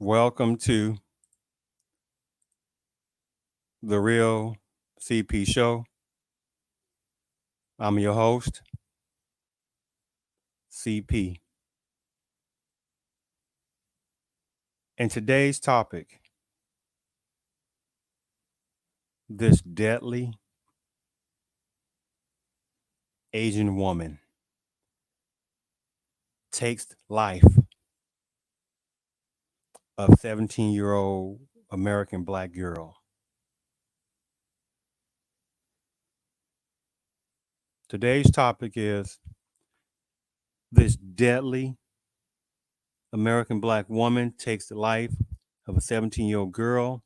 Welcome to the Real CP Show. I'm your host, CP. And today's topic, this deadly Asian woman takes life of 17-year-old American black girl. Today's topic is this deadly American black woman takes the life of a 17-year-old girl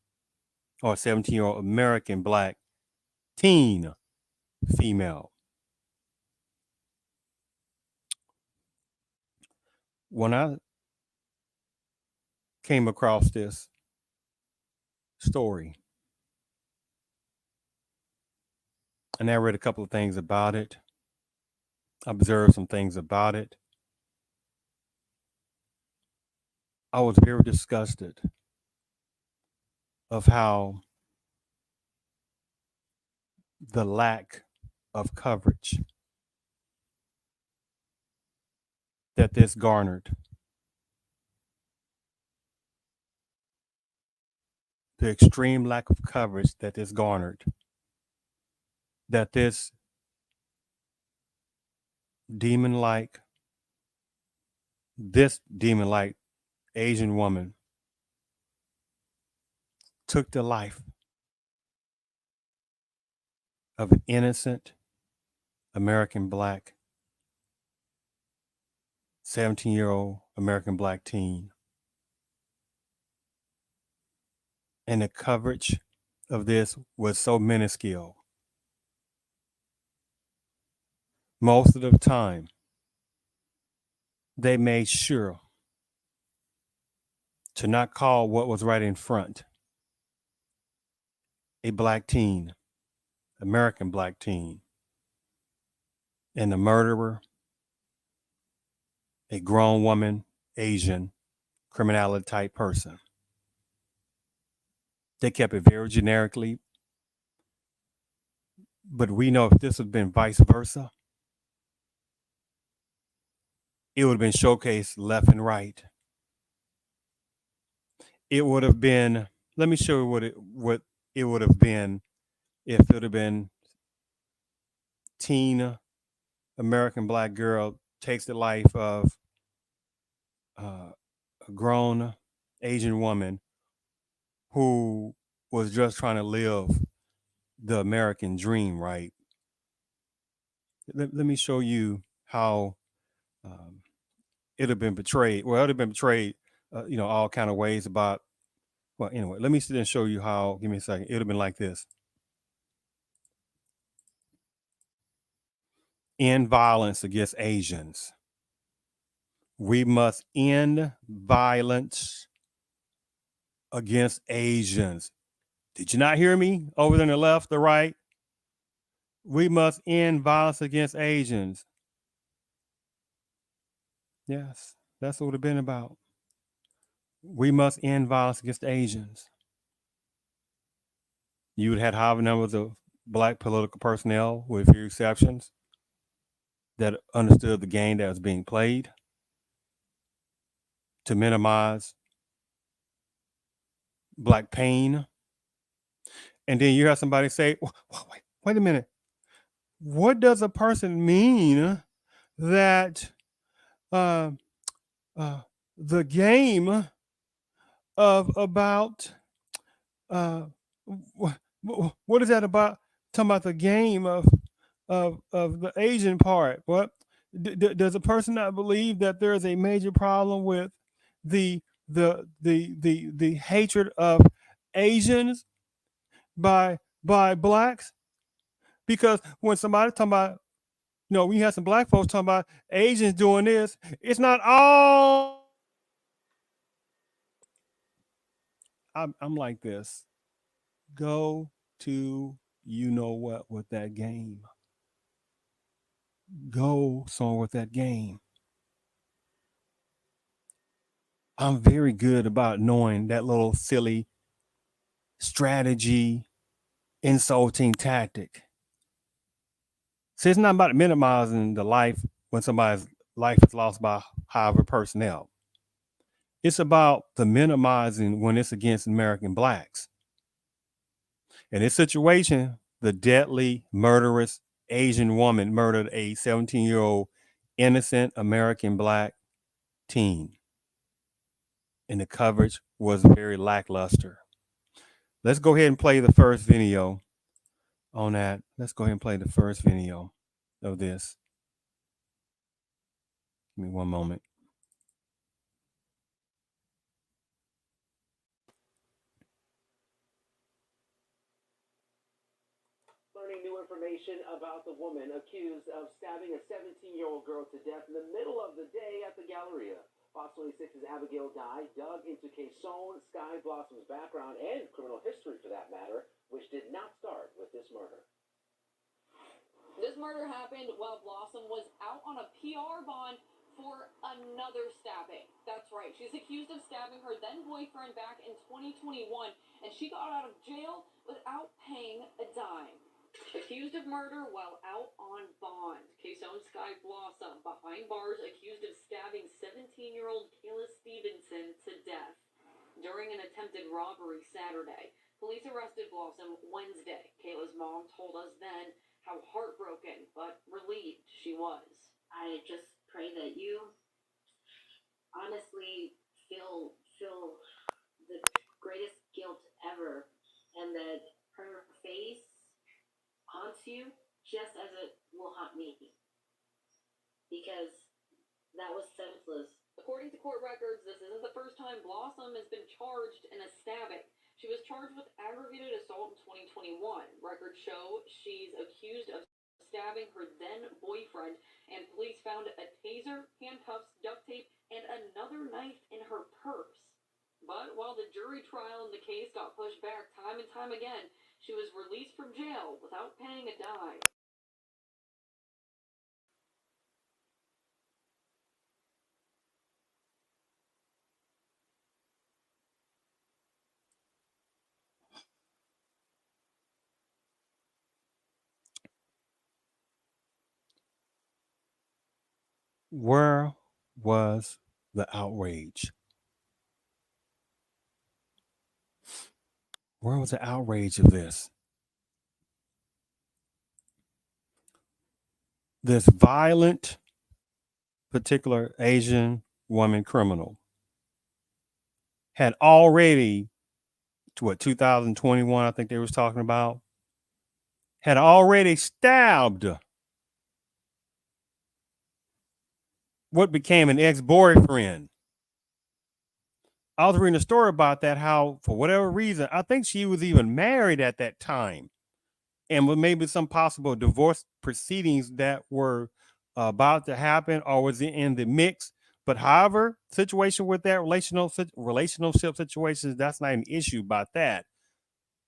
or a 17-year-old American black teen female. When I came across this story, and I read a couple of things about it, observed some things about it. I was very disgusted of how the lack of coverage that this garnered, the extreme lack of coverage that this garnered, that this demon like, Asian woman took the life of an innocent American black 17-year-old American black teen. And the coverage of this was so minuscule. Most of the time, they made sure to not call what was right in front a black teen, American black teen, and the murderer, a grown woman, Asian, criminality type person. They kept it very generically, but we know if this had been vice versa, it would have been showcased left and right. It would have been, let me show you what it would have been if it would have been teen American black girl takes the life of a grown Asian woman who was just trying to live the American dream, right? Let me show you how it had been portrayed. Well, it had been portrayed, all kind of ways about. Well, anyway, let me then show you how. Give me a second. It would have been like this: end violence against Asians. We must end violence against Asians. Did you not hear me over there on the left, the right? We must end violence against Asians. Yes, that's what it would have been about. We must end violence against Asians. You would have high numbers of black political personnel, with a few exceptions, that understood the game that was being played to minimize black pain. And then you have somebody say, wait a minute. What does a person mean that the game of about what is that about? Talking about the game of the Asian part. What does a person not believe that there is a major problem with the the hatred of Asians by blacks? Because when somebody talking about, we have some black folks talking about Asians doing this, it's not all. I'm like this. Go to you know what with that game. Go somewhere with that game. I'm very good about knowing that little silly strategy, insulting tactic. See, it's not about minimizing the life when somebody's life is lost by however personnel. It's about the minimizing when it's against American blacks. In this situation, the deadly, murderous Asian woman murdered a 17-year-old innocent American black teen, and the coverage was very lackluster. Let's go ahead and play the first video on that. Let's go ahead and play the first video of this. Give me one moment. Learning new information about the woman accused of stabbing a 17-year-old girl to death in the middle of the day at the Galleria. Fox 26's Abigail Dye dug into Kason Sky Blossom's background and criminal history, for that matter, which did not start with this murder. This murder happened while Blossom was out on a PR bond for another stabbing. That's right. She's accused of stabbing her then boyfriend back in 2021, and she got out of jail without paying a dime. Accused of murder while out on bond. Kason Sky Blossom behind bars, accused of stabbing 17-year-old Kayla Stevenson to death during an attempted robbery Saturday. Police arrested Blossom Wednesday. Kayla's mom told us then how heartbroken but relieved she was. I just pray that you honestly feel the greatest guilt ever, and that her face haunts you just as it will haunt me, because that was senseless. According to court records, this isn't the first time Blossom has been charged in a stabbing. She was charged with aggravated assault in 2021. Records show she's accused of stabbing her then boyfriend, and police found a taser, handcuffs, duct tape, and another knife in her purse. But while the jury trial in the case got pushed back time and time again, she was released from jail without paying a dime. Where was the outrage? Where was the outrage of this? This violent, particular Asian woman criminal had already, to what, 2021, I think they was talking about, had already stabbed what became an ex-boyfriend. I was reading a story about that, how for whatever reason, I think she was even married at that time, and with maybe some possible divorce proceedings that were about to happen or was in the mix. But however, situation with that relationship situations, that's not an issue about that.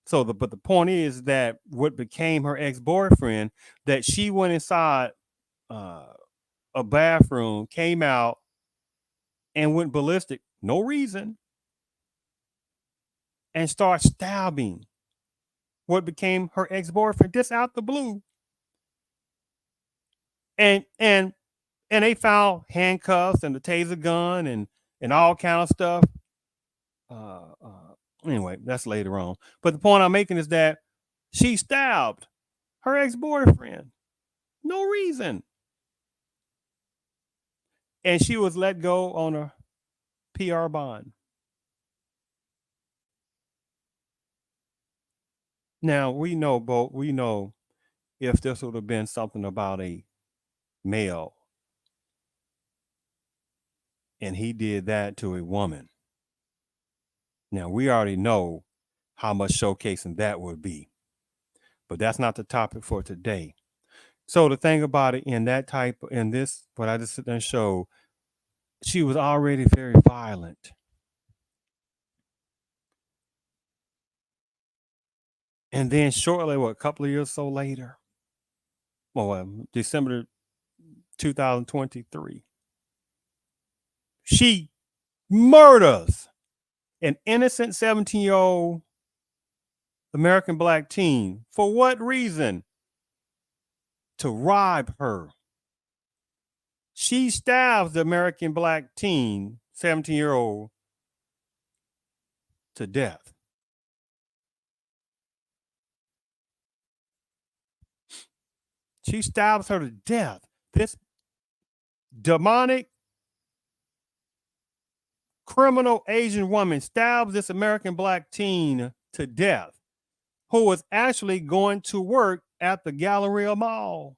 So but the point is that what became her ex-boyfriend, that she went inside a bathroom, came out, and went ballistic, no reason, and started stabbing what became her ex-boyfriend just out the blue. And they found handcuffs and the taser gun and all kind of stuff. Anyway, that's later on. But the point I'm making is that she stabbed her ex-boyfriend, no reason, and she was let go on a PR bond. Now we know if this would have been something about a male and he did that to a woman. Now we already know how much showcasing that would be, but that's not the topic for today. So the thing about it, in this, what I just sit there and show, she was already very violent. And then shortly, a couple of years so later, December 2023, she murders an innocent 17-year-old American black teen. For what reason? To rob her. She stabs the American black teen, 17-year-old, to death. She stabs her to death. This demonic criminal Asian woman stabs this American black teen to death, who was actually going to work at the Galleria Mall.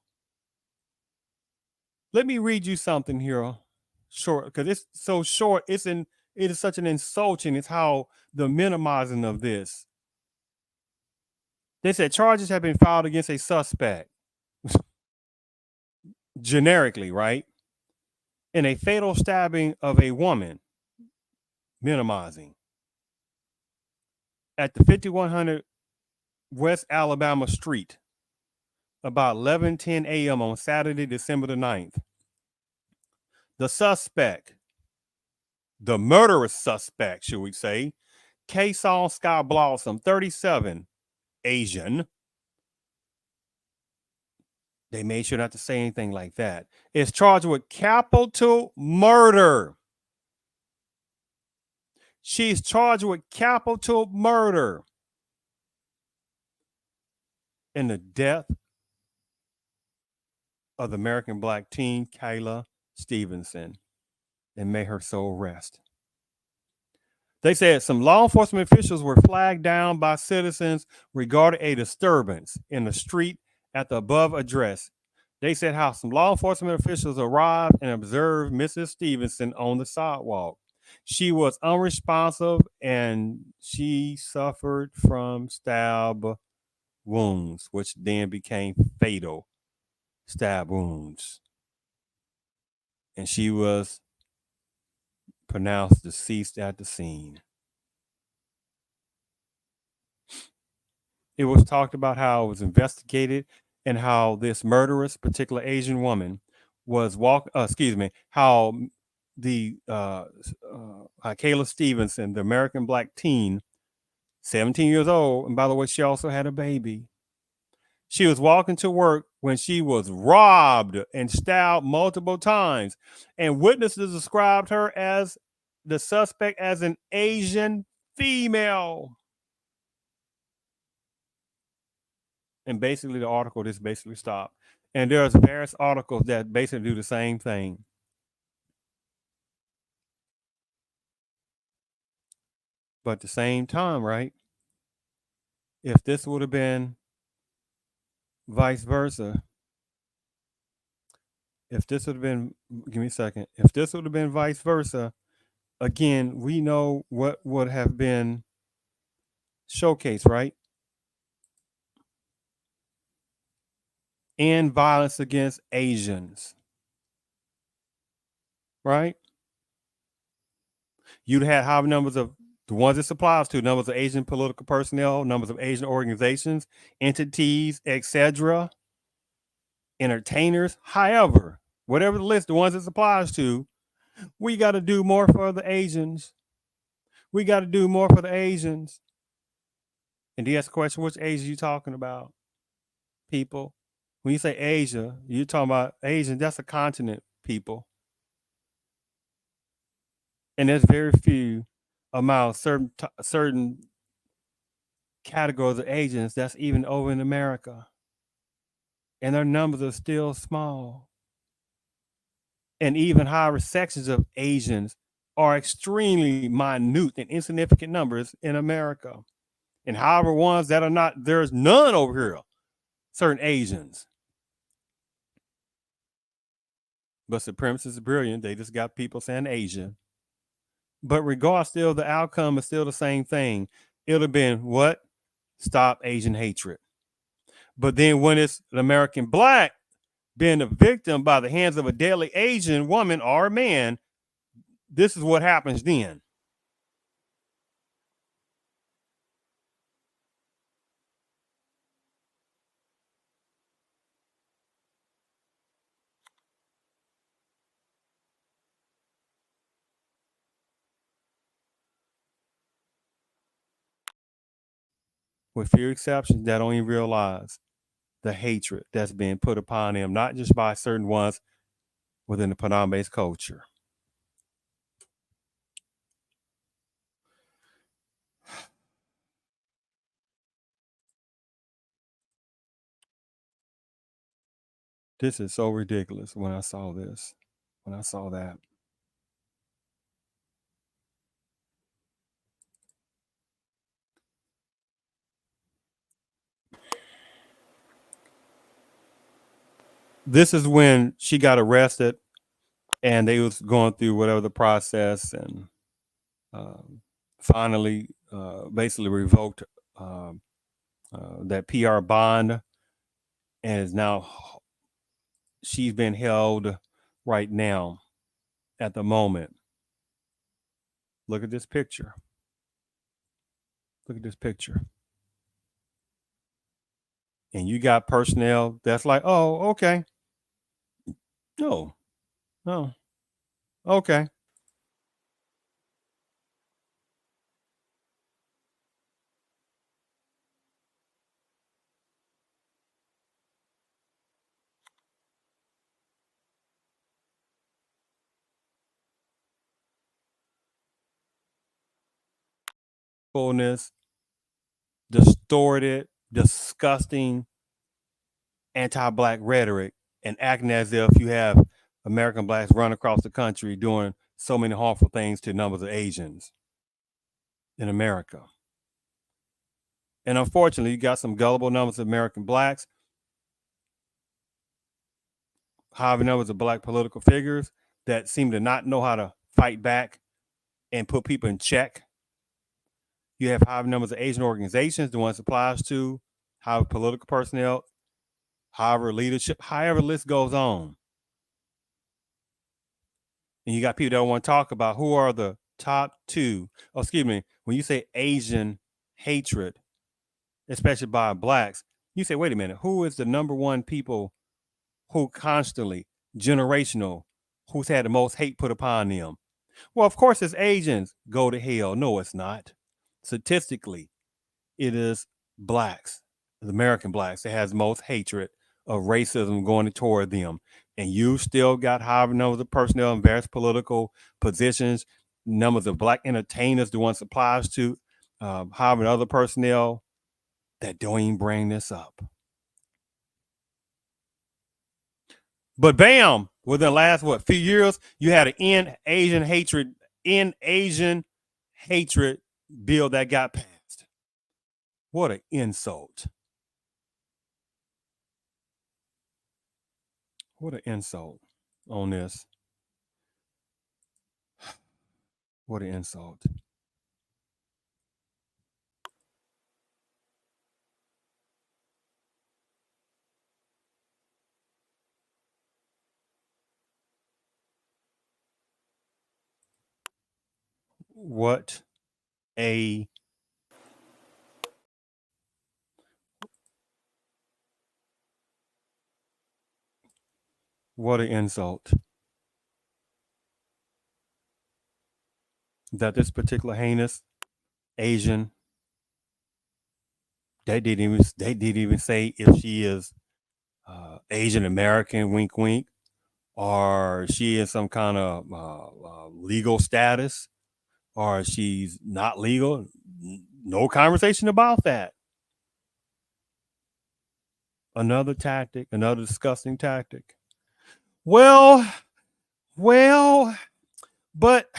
Let me read you something here, short, because it's so short. It is such an insulting. It's how the minimizing of this. They said charges have been filed against a suspect, generically, right, in a fatal stabbing of a woman, minimizing, at the 5100 West Alabama Street, about 11:10 a.m. on Saturday, December the 9th. The suspect, the murderous suspect, should we say, Kason Scott Blossom, 37, Asian. They made sure not to say anything like that. Is charged with capital murder. She's charged with capital murder in the death of the American black teen, Kayla Stevenson, and may her soul rest. They said some law enforcement officials were flagged down by citizens regarding a disturbance in the street at the above address. They said how some law enforcement officials arrived and observed Mrs. Stevenson on the sidewalk. She was unresponsive and she suffered from stab wounds, which then became fatal stab wounds. And she was pronounced deceased at the scene. It was talked about how it was investigated and how this murderous, particular Asian woman was how the Kayla Stevenson, the American black teen, 17 years old, and by the way, she also had a baby. She was walking to work when she was robbed and stabbed multiple times, and witnesses described her as the suspect as an Asian female. And basically, the article just basically stopped. And there's various articles that basically do the same thing. But at the same time, right? If this would have been vice versa, if this would have been, give me a second, if this would have been vice versa, again, we know what would have been showcased, right? And violence against Asians, right? You'd have high numbers of the ones this applies to, numbers of Asian political personnel, numbers of Asian organizations, entities, etc., entertainers. However, whatever the list, the ones this applies to, we got to do more for the Asians. We got to do more for the Asians. And you ask the question, which Asia you talking about, people? When you say Asia, you're talking about Asian. That's a continent, people. And there's very few amount certain categories of Asians that's even over in America. And their numbers are still small. And even higher sections of Asians are extremely minute and insignificant numbers in America. And however, ones that are not, there's none over here, certain Asians. But supremacists is brilliant. They just got people saying Asia. But regardless, still the outcome is still the same thing. It would have been what? Stop Asian hatred. But then when it's an American black being a victim by the hands of a deadly Asian woman or a man, this is what happens then. with few exceptions, that don't even realize the hatred that's being put upon them, not just by certain ones within the Panama-based culture. This is so ridiculous when I saw this, when I saw that. This is when she got arrested and they was going through whatever the process and finally basically revoked um, that PR bond and is now she's been held right now at the moment. Look at this picture. Look at this picture. And you got personnel that's like, oh, okay. No, no, okay. Fullness, distorted, disgusting, anti-black rhetoric, and acting as if you have American blacks run across the country doing so many harmful things to numbers of Asians in America. And unfortunately, you got some gullible numbers of American blacks, however numbers of black political figures that seem to not know how to fight back and put people in check. You have high numbers of Asian organizations, the ones it applies to, however political personnel, however leadership, however the list goes on. And you got people that don't want to talk about who are the top two. Oh, excuse me. When you say Asian hatred, especially by blacks, you say, wait a minute, who is the number one people who constantly, generational, who's had the most hate put upon them? Well, of course, it's Asians. Go to hell. No, it's not. Statistically, it is blacks, the American blacks, that has most hatred of racism going toward them. And you still got however numbers of personnel in various political positions, numbers of black entertainers, the ones applies to, however other personnel that don't even bring this up. But bam, within the last few years, you had an end Asian hatred bill that got passed. What an insult. What an insult on this. What an insult. What a what an insult. That this particular heinous Asian, they didn't even say if she is Asian American, wink wink, or she is some kind of legal status, or she's not legal. No conversation about that. Another tactic, another disgusting tactic. Well, well, but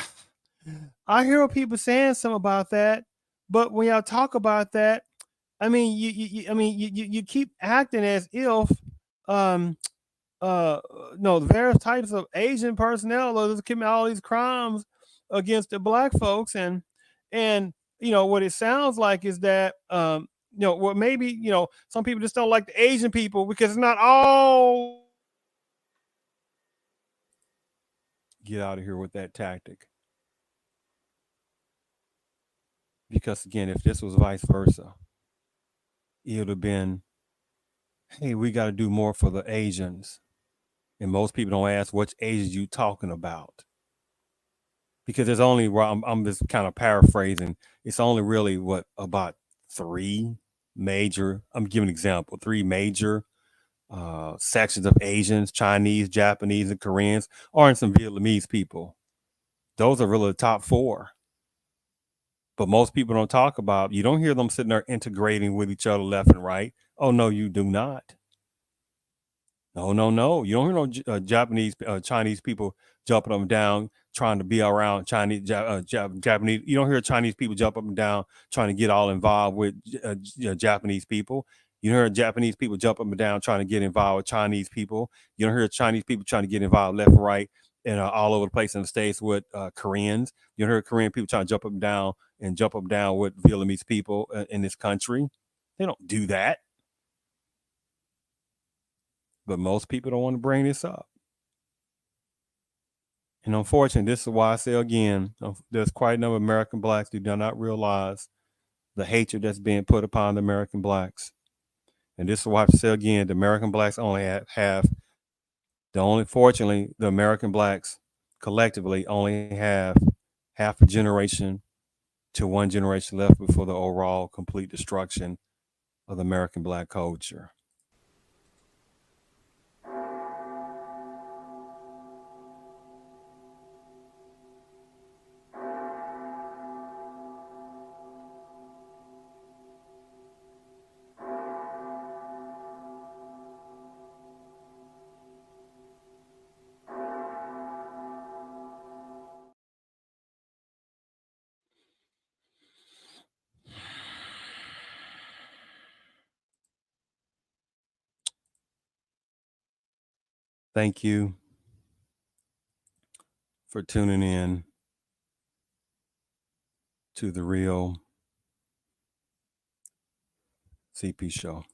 I hear people saying something about that. But when y'all talk about that, I mean, you keep acting as if um no, the various types of Asian personnel are just committing all these crimes against the black folks, and what it sounds like is that well, maybe some people just don't like the Asian people because it's not all. Get out of here with that tactic, because again, if this was vice versa, it would have been, hey, we got to do more for the Asians, and most people don't ask which Asians you talking about, because there's only, I'm just kind of paraphrasing, it's only really what, about three major, I'm giving an example, three major sections of Asians, Chinese, Japanese, and Koreans, or in some Vietnamese people. Those are really the top four. But most people don't talk about, you don't hear them sitting there integrating with each other left and right. Oh, no, you do not. No, no, no. You don't hear no Japanese, Chinese people jumping up and down trying to be around Japanese. You don't hear Chinese people jump up and down trying to get all involved with Japanese people. You don't hear Japanese people jump up and down trying to get involved with Chinese people. You don't hear Chinese people trying to get involved left and right and all over the place in the states with Koreans. You don't hear Korean people trying to jump up and down with Vietnamese people in this country. They don't do that. But most people don't want to bring this up. And unfortunately, this is why I say again, there's quite a number of American blacks who do not realize the hatred that's being put upon the American blacks. And this is why I say again, the American blacks only fortunately, the American blacks collectively only have half a generation to one generation left before the overall complete destruction of the American black culture. Thank you for tuning in to the Real CP Show.